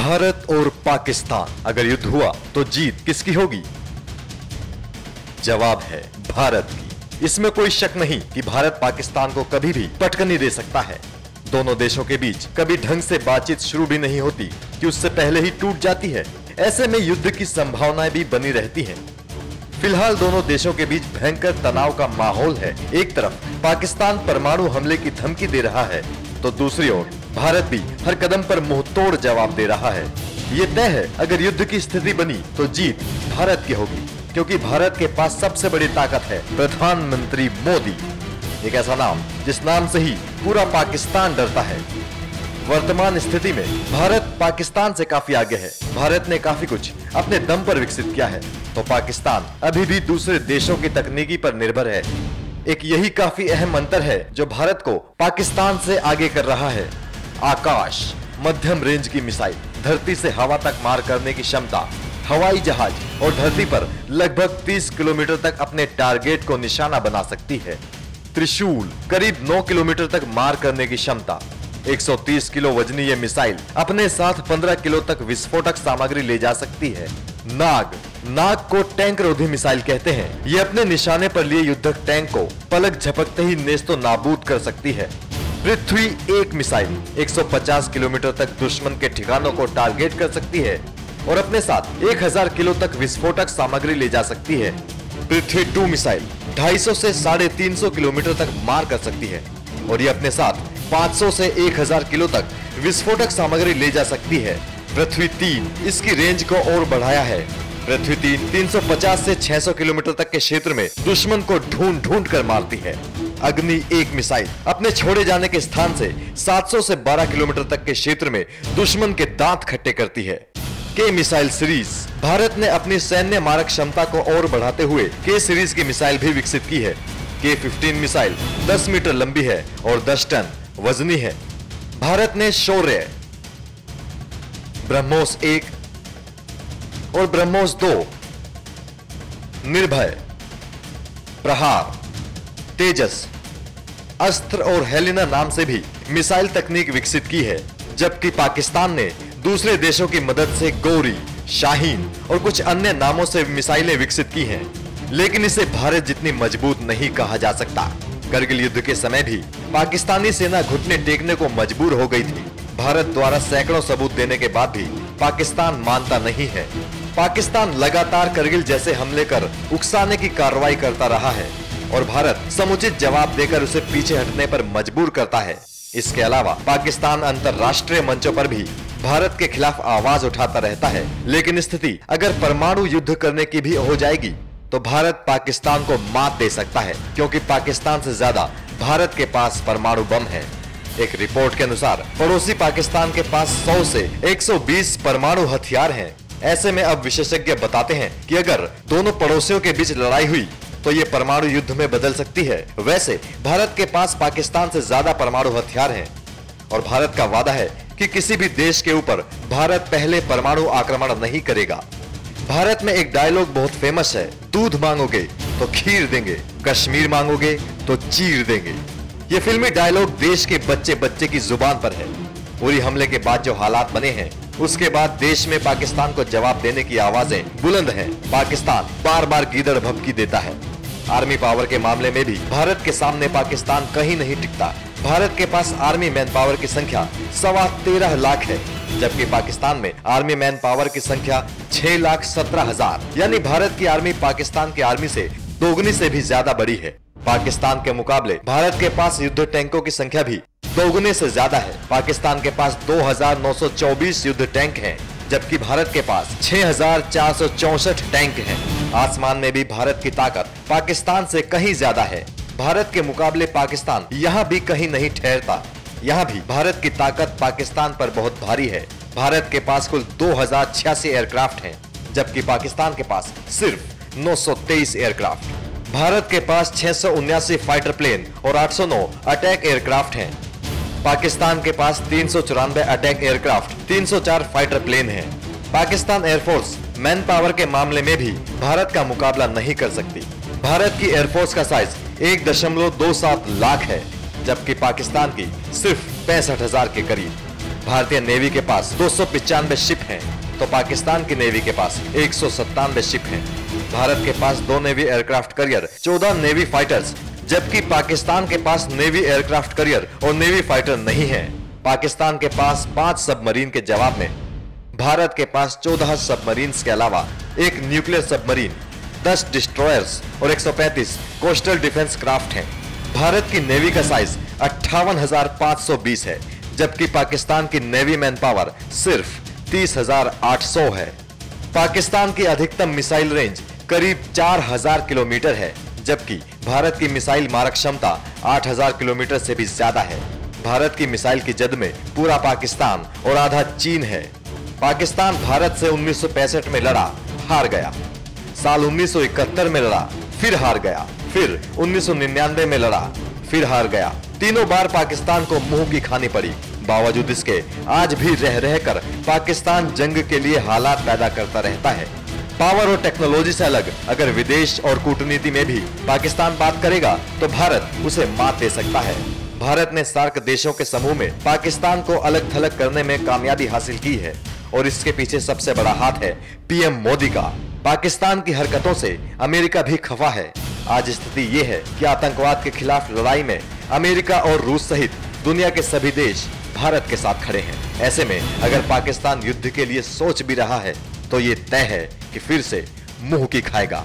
भारत और पाकिस्तान अगर युद्ध हुआ तो जीत किसकी होगी? जवाब है भारत की। इसमें कोई शक नहीं कि भारत पाकिस्तान को कभी भी पटकनी दे सकता है। दोनों देशों के बीच कभी ढंग से बातचीत शुरू भी नहीं होती कि उससे पहले ही टूट जाती है। ऐसे में युद्ध की संभावनाएं भी बनी रहती हैं। फिलहाल दोनों देशों के बीच भयंकर तनाव का माहौल है। एक तरफ पाकिस्तान परमाणु हमले की धमकी दे रहा है तो दूसरी ओर भारत भी हर कदम पर मुंहतोड़ जवाब दे रहा है। ये तय है अगर युद्ध की स्थिति बनी तो जीत भारत की होगी, क्योंकि भारत के पास सबसे बड़ी ताकत है प्रधानमंत्री मोदी। एक ऐसा नाम जिस नाम से ही पूरा पाकिस्तान डरता है। वर्तमान स्थिति में भारत पाकिस्तान से काफी आगे है। भारत ने काफी कुछ अपने दम पर विकसित किया है तो पाकिस्तान अभी भी दूसरे देशों की तकनीकी पर निर्भर है। एक यही काफी अहम अंतर है जो भारत को पाकिस्तान से आगे कर रहा है। आकाश, मध्यम रेंज की मिसाइल, धरती से हवा तक मार करने की क्षमता, हवाई जहाज और धरती पर लगभग 30 किलोमीटर तक अपने टारगेट को निशाना बना सकती है। त्रिशूल, करीब 9 किलोमीटर तक मार करने की क्षमता। 130 किलो वजनी ये मिसाइल अपने साथ 15 किलो तक विस्फोटक सामग्री ले जा सकती है। नाग को टैंक रोधी मिसाइल कहते हैं। ये अपने निशाने पर लिए युद्धक टैंक को पलक झपकते ही नेस्तो नाबूद कर सकती है। पृथ्वी एक मिसाइल 150 किलोमीटर तक दुश्मन के ठिकानों को टारगेट कर सकती है और अपने साथ 1000 किलो तक विस्फोटक सामग्री ले जा सकती है। पृथ्वी 2 मिसाइल 250 से 350 किलोमीटर तक मार कर सकती है और ये अपने साथ 500 से 1000 किलो तक विस्फोटक सामग्री ले जा सकती है। पृथ्वी 3 इसकी रेंज को और बढ़ाया है। पृथ्वी 3 350 से 600 किलोमीटर तक के क्षेत्र में दुश्मन को ढूंढ कर मारती है। अग्नि 1 मिसाइल अपने छोड़े जाने के स्थान से 700 से 12 किलोमीटर तक के क्षेत्र में दुश्मन के दांत खट्टे करती है। के मिसाइल सीरीज, भारत ने अपनी सैन्य मारक क्षमता को और बढ़ाते हुए के सीरीज की मिसाइल भी विकसित की है। के-15 मिसाइल 10 मीटर लंबी है और 10 टन वजनी है। भारत ने शौर्य, ब्रह्मोस 1 और ब्रह्मोस 2, निर्भय, प्रहार, तेजस, अस्त्र और हेलिना नाम से भी मिसाइल तकनीक विकसित की है, जबकि पाकिस्तान ने दूसरे देशों की मदद से गौरी, शाहीन और कुछ अन्य नामों से मिसाइलें विकसित की हैं, लेकिन इसे भारत जितनी मजबूत नहीं कहा जा सकता। करगिल युद्ध के समय भी पाकिस्तानी सेना घुटने टेकने को मजबूर हो गई थी। भारत द्वारा सैकड़ों सबूत देने के बाद भी पाकिस्तान मानता नहीं है। पाकिस्तान लगातार करगिल जैसे हमले कर उकसाने की कार्रवाई करता रहा है और भारत समुचित जवाब देकर उसे पीछे हटने पर मजबूर करता है। इसके अलावा पाकिस्तान अंतर्राष्ट्रीय मंचों पर भी भारत के खिलाफ आवाज उठाता रहता है। लेकिन स्थिति अगर परमाणु युद्ध करने की भी हो जाएगी तो भारत पाकिस्तान को मात दे सकता है, क्योंकि पाकिस्तान से ज्यादा भारत के पास परमाणु बम है। एक रिपोर्ट के अनुसार पड़ोसी पाकिस्तान के पास 100 से 120 परमाणु हथियार हैं। ऐसे में अब विशेषज्ञ बताते हैं कि अगर दोनों पड़ोसियों के बीच लड़ाई हुई तो ये परमाणु युद्ध में बदल सकती है। वैसे भारत के पास पाकिस्तान से ज्यादा परमाणु हथियार हैं और भारत का वादा है कि किसी भी देश के ऊपर भारत पहले परमाणु आक्रमण नहीं करेगा। भारत में एक डायलॉग बहुत फेमस है, दूध मांगोगे तो खीर देंगे, कश्मीर मांगोगे तो चीर देंगे। ये फिल्मी डायलॉग देश के बच्चे बच्चे की जुबान पर है। उरी हमले के बाद जो हालात बने हैं उसके बाद देश में पाकिस्तान को जवाब देने की आवाजें बुलंद हैं। पाकिस्तान बार बार गीदड़ भभकी देता है। आर्मी पावर के मामले में भी भारत के सामने पाकिस्तान कहीं नहीं टिकता। भारत के पास आर्मी मैन पावर की संख्या 13.25 लाख है, जबकि पाकिस्तान में आर्मी मैन पावर की संख्या 6,17,000, यानी भारत की आर्मी पाकिस्तान की आर्मी से दोगुनी से भी ज्यादा बड़ी है। पाकिस्तान के मुकाबले भारत के पास युद्ध टैंकों की संख्या भी दोगुने से ज्यादा है। पाकिस्तान के पास 2,924 युद्ध टैंक हैं, जबकि भारत के पास 6,464 टैंक हैं। आसमान में भी भारत की ताकत पाकिस्तान से कहीं ज्यादा है। भारत के मुकाबले पाकिस्तान यहाँ भी कहीं नहीं ठहरता। यहाँ भी भारत की ताकत पाकिस्तान पर बहुत भारी है। भारत के पास कुल 2086 एयरक्राफ्ट हैं, जबकि पाकिस्तान के पास सिर्फ 923 एयरक्राफ्ट। भारत के पास 679 फाइटर प्लेन और 809 अटैक एयरक्राफ्ट हैं। पाकिस्तान के पास 394 अटैक एयरक्राफ्ट, 304 फाइटर प्लेन हैं। पाकिस्तान एयरफोर्स मैन पावर के मामले में भी भारत का मुकाबला नहीं कर सकती। भारत की एयरफोर्स का साइज 1.27 लाख है, जबकि पाकिस्तान की सिर्फ 65,000 के करीब। भारतीय नेवी के पास 295 शिप हैं, तो पाकिस्तान की नेवी के पास 197 शिप हैं। भारत के पास 2 navy aircraft carrier, 14 navy fighters, जबकि पाकिस्तान के पास नेवी एयरक्राफ्ट कैरियर और नेवी फाइटर नहीं है। पाकिस्तान के पास 5 सबमरीन के जवाब में भारत के पास 14 सबमरीन्स के अलावा एक न्यूक्लियर सबमरीन, 10 डिस्ट्रॉयर्स और 135 कोस्टल डिफेंस क्राफ्ट हैं। भारत की नेवी का साइज 58,520 है, जबकि पाकिस्तान की नेवी मैन पावर सिर्फ 30,800 है। पाकिस्तान की अधिकतम मिसाइल रेंज करीब 4,000 किलोमीटर है, जबकि भारत की मिसाइल मारक क्षमता 8,000 किलोमीटर से भी ज्यादा है। भारत की मिसाइल की जद में पूरा पाकिस्तान और आधा चीन है। पाकिस्तान भारत से 1965 में लड़ा, हार गया। साल 1971 में लड़ा, फिर हार गया। फिर 1999 में लड़ा, फिर हार गया। तीनों बार पाकिस्तान को मुंह की खानी पड़ी। बावजूद इसके आज भी रह रहकर पाकिस्तान जंग के लिए हालात पैदा करता रहता है। पावर और टेक्नोलॉजी से अलग अगर विदेश और कूटनीति में भी पाकिस्तान बात करेगा तो भारत उसे मात दे सकता है। भारत ने सार्क देशों के समूह में पाकिस्तान को अलग थलग करने में कामयाबी हासिल की है और इसके पीछे सबसे बड़ा हाथ है पीएम मोदी का। पाकिस्तान की हरकतों से अमेरिका भी खफा है। आज स्थिति ये है कि आतंकवाद के खिलाफ लड़ाई में अमेरिका और रूस सहित दुनिया के सभी देश भारत के साथ खड़े हैं। ऐसे में अगर पाकिस्तान युद्ध के लिए सोच भी रहा है तो ये तय है कि फिर से मुंह की खाएगा।